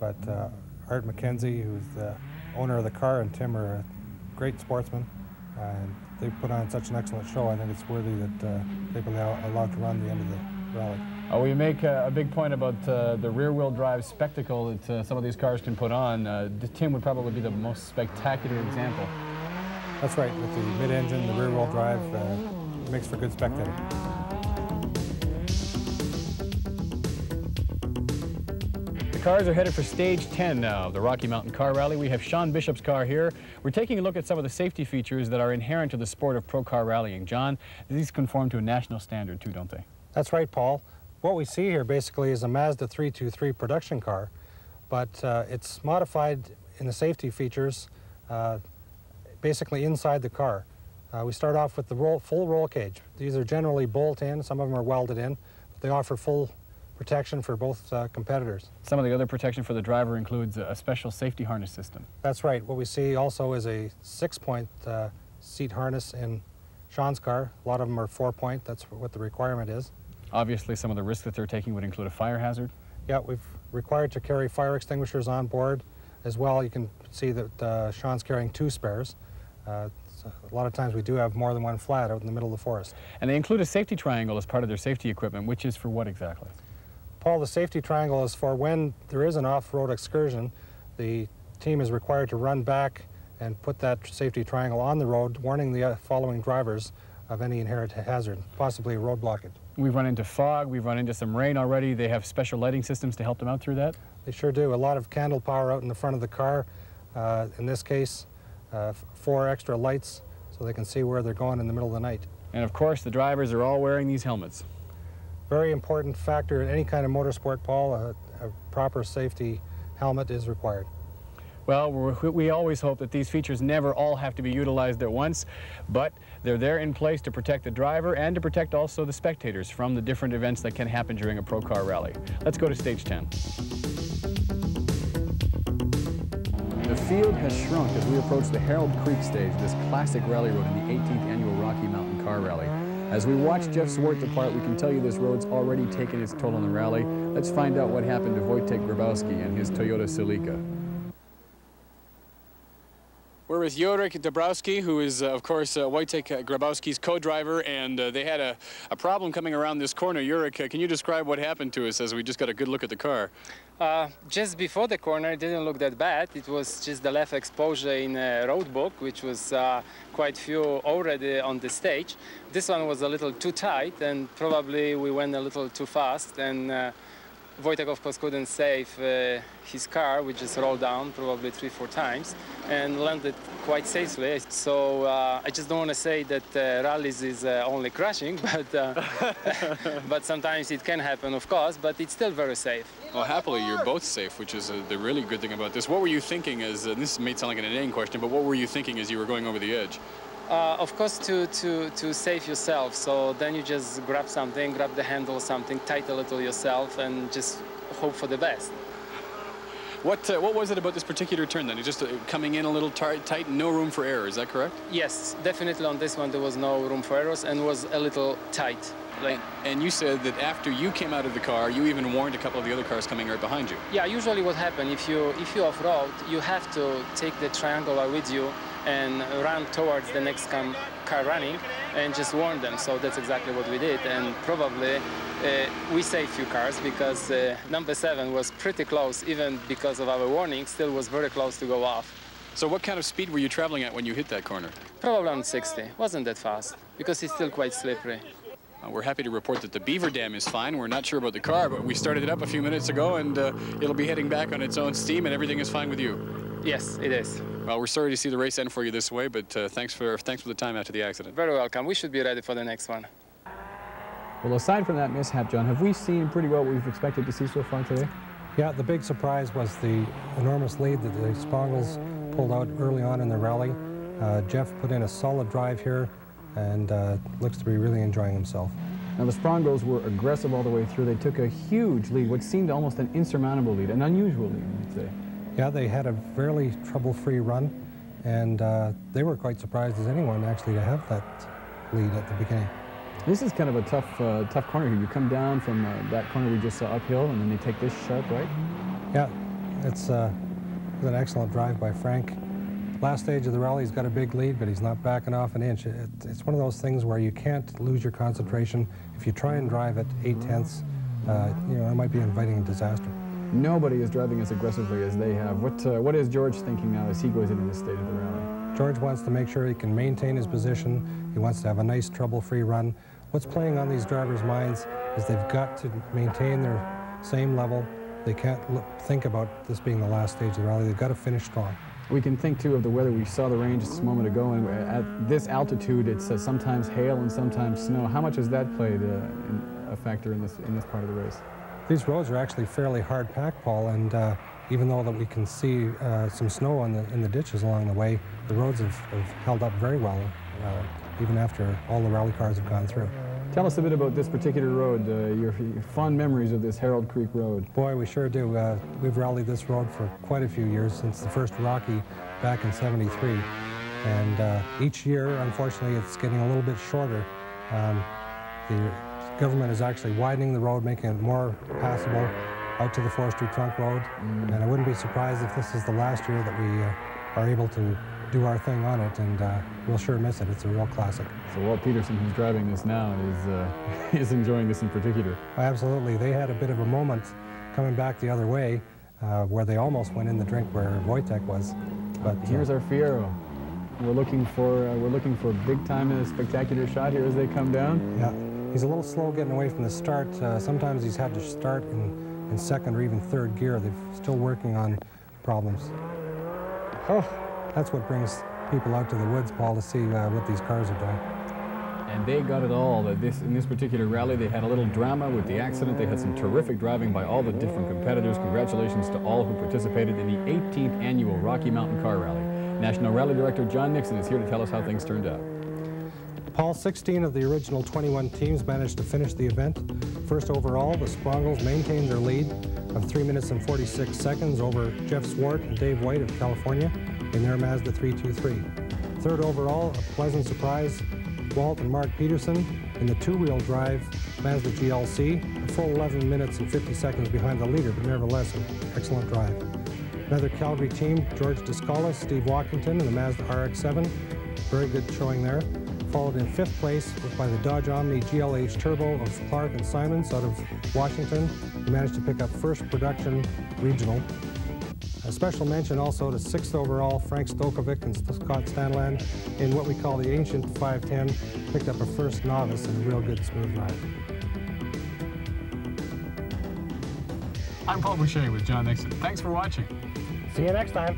but Art MacKenzie, who's the owner of the car, and Tim are a great sportsmen, and they put on such an excellent show. I think it's worthy that they've been allowed to run the end of the rally. We make a big point about the rear-wheel drive spectacle that some of these cars can put on. Tim would probably be the most spectacular example. That's right, with the mid-engine, the rear-wheel drive, it makes for good spectating. The cars are headed for stage 10 now of the Rocky Mountain Car Rally. We have Sean Bishop's car here. We're taking a look at some of the safety features that are inherent to the sport of pro car rallying. John, these conform to a national standard too, don't they? That's right, Paul. What we see here basically is a Mazda 323 production car, but it's modified in the safety features basically inside the car. We start off with the full roll cage. These are generally bolt-in, some of them are welded in, but they offer full protection for both competitors. Some of the other protection for the driver includes a special safety harness system. That's right. What we see also is a 6-point seat harness in Sean's car. A lot of them are 4-point. That's what the requirement is. Obviously, some of the risks that they're taking would include a fire hazard. Yeah, we've required to carry fire extinguishers on board as well. You can see that Sean's carrying 2 spares. A lot of times we do have more than one flat out in the middle of the forest. And they include a safety triangle as part of their safety equipment, which is for what exactly? Paul, the safety triangle is for when there is an off-road excursion, the team is required to run back and put that safety triangle on the road, warning the following drivers of any inherent hazard, possibly a road blockage. We've run into fog, we've run into some rain already. They have special lighting systems to help them out through that? They sure do. A lot of candle power out in the front of the car. In this case, 4 extra lights so they can see where they're going in the middle of the night. And of course, the drivers are all wearing these helmets. Very important factor in any kind of motorsport, Paul. A proper safety helmet is required. Well, we always hope that these features never all have to be utilized at once, but they're there in place to protect the driver and to protect also the spectators from the different events that can happen during a pro car rally. Let's go to stage 10. The field has shrunk as we approach the Harold Creek stage, this classic rally road in the 18th annual Rocky Mountain Car Rally. As we watch Jeff Zwart depart, we can tell you this road's already taken its toll on the rally. Let's find out what happened to Wojtek Grabowski and his Toyota Celica. We're with Jorge Dabrowski, who is, of course, Wojtek Grabowski's co-driver, and they had a problem coming around this corner. Jorge, can you describe what happened to us as we just got a good look at the car? Just before the corner, it didn't look that bad. It was just the left exposure in a road book, which was quite few already on the stage. This one was a little too tight, and probably we went a little too fast, and Wojtek, of course, couldn't save his car. We just rolled down probably 3-4 times and landed quite safely. So I just don't want to say that rallies is only crashing, but sometimes it can happen, of course, but it's still very safe. Well, happily, you're both safe, which is the really good thing about this. What were you thinking as, this may sound like an inane question, but what were you thinking as you were going over the edge? Of course, to save yourself. So then you just grab something, grab the handle, something, tight a little yourself, and just hope for the best. What was it about this particular turn then? It's just coming in a little tight, no room for error, is that correct? Yes, definitely on this one there was no room for errors and was a little tight. And you said that after you came out of the car, you even warned a couple of the other cars coming right behind you. Yeah, usually what happens, if you off-road, you have to take the triangular with you and run towards the next car running and just warn them. So that's exactly what we did, and probably we saved few cars because number 7 was pretty close, even because of our warning, still was very close to go off. So what kind of speed were you traveling at when you hit that corner? Probably around 60. Wasn't that fast because it's still quite slippery. We're happy to report that the beaver dam is fine. We're not sure about the car, but we started it up a few minutes ago, and it'll be heading back on its own steam, and everything is fine with you. Yes, it is. Well, we're sorry to see the race end for you this way, but thanks for the time after the accident. Very welcome. We should be ready for the next one. Well, aside from that mishap, John, have we seen pretty well what we've expected to see so far today? Yeah, the big surprise was the enormous lead that the Sprongls pulled out early on in the rally. Jeff put in a solid drive here and looks to be really enjoying himself. Now, the Sprongls were aggressive all the way through. They took a huge lead, what seemed almost an insurmountable lead, an unusual lead, I'd say. Yeah, they had a fairly trouble-free run, and they were quite surprised as anyone, actually, to have that lead at the beginning. This is kind of a tough corner here. You come down from that corner we just saw uphill, and then they take this sharp right. Yeah, it's an excellent drive by Frank. Last stage of the rally, he's got a big lead, but he's not backing off an inch. It's one of those things where you can't lose your concentration. If you try and drive at 8/10, you know, it might be inviting a disaster. Nobody is driving as aggressively as they have. What is George thinking now as he goes into this stage of the rally? George wants to make sure he can maintain his position. He wants to have a nice trouble-free run. What's playing on these drivers' minds is they've got to maintain their same level. They can't think about this being the last stage of the rally. They've got to finish strong. We can think, too, of the weather. We saw the rain just a moment ago, and at this altitude, it's sometimes hail and sometimes snow. How much has that played a factor in this part of the race? These roads are actually fairly hard packed, Paul, and even though that we can see some snow in the ditches along the way, the roads have held up very well, even after all the rally cars have gone through. Tell us a bit about this particular road, your fond memories of this Harold Creek Road. Boy, we sure do. We've rallied this road for quite a few years, since the first Rocky back in '73. And each year, unfortunately, it's getting a little bit shorter. The government is actually widening the road, making it more passable out to the Forestry Trunk Road. And I wouldn't be surprised if this is the last year that we are able to do our thing on it, and we'll sure miss it. It's a real classic. So Walt Petersen, who's driving this now, is enjoying this in particular. Absolutely. They had a bit of a moment coming back the other way where they almost went in the drink where Wojtek was. But here's our Fiero. We're looking for a big time and a spectacular shot here as they come down. Yeah, he's a little slow getting away from the start. Sometimes he's had to start in second or even third gear. They're still working on problems. Oh, that's what brings people out to the woods, Paul, to see what these cars are doing. And they got it all. In this particular rally, they had a little drama with the accident. They had some terrific driving by all the different competitors. Congratulations to all who participated in the 18th annual Rocky Mountain Car Rally. National Rally Director John Nixon is here to tell us how things turned out. Paul, 16 of the original 21 teams managed to finish the event. First overall, the Sprongls maintained their lead of 3 minutes and 46 seconds over Jeff Zwart and Dave White of California in their Mazda 323. Third overall, a pleasant surprise, Walt and Marge Petersen in the two-wheel drive Mazda GLC, a full 11 minutes and 50 seconds behind the leader, but nevertheless an excellent drive. Another Calgary team, George Dascollas, Steve Walkington in the Mazda RX-7, very good showing there. Followed in fifth place by the Dodge Omni GLH Turbo of Clark and Simons out of Washington, who managed to pick up first production regional. A special mention also to sixth overall Frank Stokovic and Scott Stanland in what we call the ancient 510, picked up a first novice in a real good smooth ride. I'm Paul Boucher with John Nixon. Thanks for watching. See you next time.